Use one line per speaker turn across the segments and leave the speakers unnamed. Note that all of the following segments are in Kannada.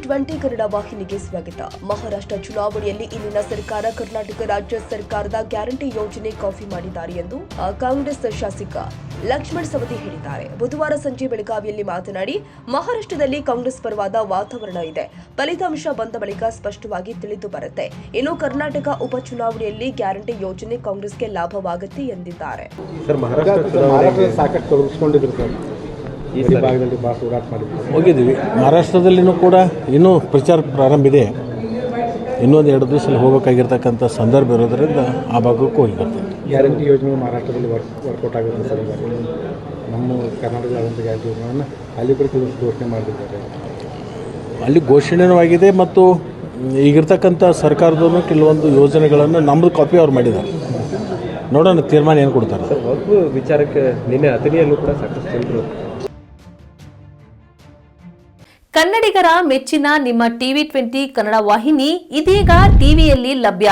ಟಿವಿ20 ಕನ್ನಡ ವಾಹಿನಿಗೆ ಸ್ವಾಗತ. ಮಹಾರಾಷ್ಟ್ರ ಚುನಾವಣೆಯಲ್ಲಿ ಇಲ್ಲಿನ ಸರ್ಕಾರ ಕರ್ನಾಟಕ ರಾಜ್ಯ ಸರ್ಕಾರದ ಗ್ಯಾರಂಟಿ ಯೋಜನೆ ಕಾಪಿ ಮಾಡಿದ್ದಾರೆ ಎಂದು ಕಾಂಗ್ರೆಸ್ ಶಾಸಕ ಲಕ್ಷ್ಮಣ್ ಸವದಿ ಹೇಳಿದ್ದಾರೆ. ಬುಧವಾರ ಸಂಜೆ ಬೆಳಗಾವಿಯಲ್ಲಿ ಮಾತನಾಡಿ, ಮಹಾರಾಷ್ಟ್ರದಲ್ಲಿ ಕಾಂಗ್ರೆಸ್ ಪರವಾದ ವಾತಾವರಣ ಇದೆ. ಫಲಿತಾಂಶ ಬಂದ ಬಳಿಕ ಸ್ಪಷ್ಟವಾಗಿ ತಿಳಿದು ಬರುತ್ತೆ. ಇನ್ನು ಕರ್ನಾಟಕ ಉಪಚುನಾವಣೆಯಲ್ಲಿ ಗ್ಯಾರಂಟಿ ಯೋಜನೆ ಕಾಂಗ್ರೆಸ್ಗೆ ಲಾಭವಾಗುತ್ತೆ ಎಂದಿದ್ದಾರೆ.
ಹೋಗಿದ್ದೀವಿ. ಮಹಾರಾಷ್ಟ್ರದಲ್ಲಿನೂ ಕೂಡ ಇನ್ನೂ ಪ್ರಚಾರ ಪ್ರಾರಂಭ ಇದೆ. ಇನ್ನೊಂದು 2 ದಿವಸದಲ್ಲಿ ಹೋಗಬೇಕಾಗಿರ್ತಕ್ಕಂಥ ಸಂದರ್ಭ ಇರೋದರಿಂದ ಆ ಭಾಗಕ್ಕೂ ಹೋಗಿ ಬರ್ತೀವಿ.
ಗ್ಯಾರಂಟಿ ಯೋಜನೆ ಮಹಾರಾಷ್ಟ್ರದಲ್ಲಿ ವರ್ಕೌಟ್ ಆಗುತ್ತೆ ಸರ್. ನಮ್ಮ ಕರ್ನಾಟಕದ ಗ್ಯಾರಂಟಿ ಯೋಜನೆಯನ್ನು ಅಲ್ಲಿ ಕೂಡ ಘೋಷಣೆ ಮಾಡಿದ್ದಾರೆ.
ಅಲ್ಲಿ ಘೋಷಣೆನೂ ಆಗಿದೆ ಮತ್ತು ಈಗಿರ್ತಕ್ಕಂಥ ಸರ್ಕಾರದೂ ಕೆಲವೊಂದು ಯೋಜನೆಗಳನ್ನು ನಮ್ಮದು ಕಾಪಿ ಅವ್ರು ಮಾಡಿದ್ದಾರೆ. ನೋಡೋಣ ತೀರ್ಮಾನ ಏನು ಕೊಡ್ತಾರೆ.
ಸರ್, ವಕ್ಫ್ ವಿಚಾರಕ್ಕೆ ನಿನ್ನೆ ಅಥಣಿಯಲ್ಲೂ ಕೂಡ ಸಾಕಷ್ಟು ಜನರು
ಕನ್ನಡಿಗರ ಮೆಚ್ಚಿನ ನಿಮ್ಮ ಟಿವಿ20 ಕನ್ನಡ ವಾಹಿನಿ ಇದೀಗ ಟಿವಿಯಲ್ಲಿ ಲಭ್ಯ.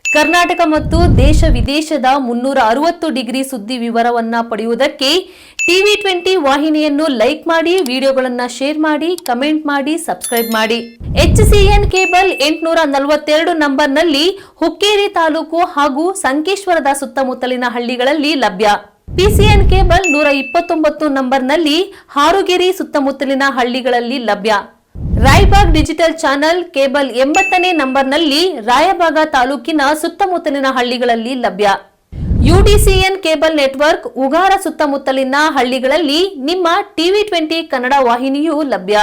ಕರ್ನಾಟಕ ಮತ್ತು ದೇಶ ವಿದೇಶದ 360 ಡಿಗ್ರಿ ಸುದ್ದಿ ವಿವರವನ್ನ ಪಡೆಯುವುದಕ್ಕೆ ಟಿವಿ20 ವಾಹಿನಿಯನ್ನು ಲೈಕ್ ಮಾಡಿ, ವಿಡಿಯೋಗಳನ್ನು ಶೇರ್ ಮಾಡಿ, ಕಮೆಂಟ್ ಮಾಡಿ, ಸಬ್ಸ್ಕ್ರೈಬ್ ಮಾಡಿ. HCN ಕೇಬಲ್ 842 ನಂಬರ್ನಲ್ಲಿ ಹುಕ್ಕೇರಿ ತಾಲೂಕು ಹಾಗೂ ಸಂಕೇಶ್ವರದ ಸುತ್ತಮುತ್ತಲಿನ ಹಳ್ಳಿಗಳಲ್ಲಿ ಲಭ್ಯ. PCN ಕೇಬಲ್ 129 ನಂಬರ್ನಲ್ಲಿ ಹಾರುಗೆರೆ ಸುತ್ತಮುತ್ತಲಿನ ಹಳ್ಳಿಗಳಲ್ಲಿ ಲಭ್ಯ. ರಾಯಬಾಗ್ ಡಿಜಿಟಲ್ ಚಾನೆಲ್ ಕೇಬಲ್ 80ನೇ ನಂಬರ್ನಲ್ಲಿ ರಾಯಬಾಗ ತಾಲೂಕಿನ ಸುತ್ತಮುತ್ತಲಿನ ಹಳ್ಳಿಗಳಲ್ಲಿ ಲಭ್ಯ. UDCN ಕೇಬಲ್ ನೆಟ್ವರ್ಕ್ ಉಗಾರ ಸುತ್ತಮುತ್ತಲಿನ ಹಳ್ಳಿಗಳಲ್ಲಿ ನಿಮ್ಮ ಟಿವಿ20 ಕನ್ನಡ ವಾಹಿನಿಯೂ ಲಭ್ಯ.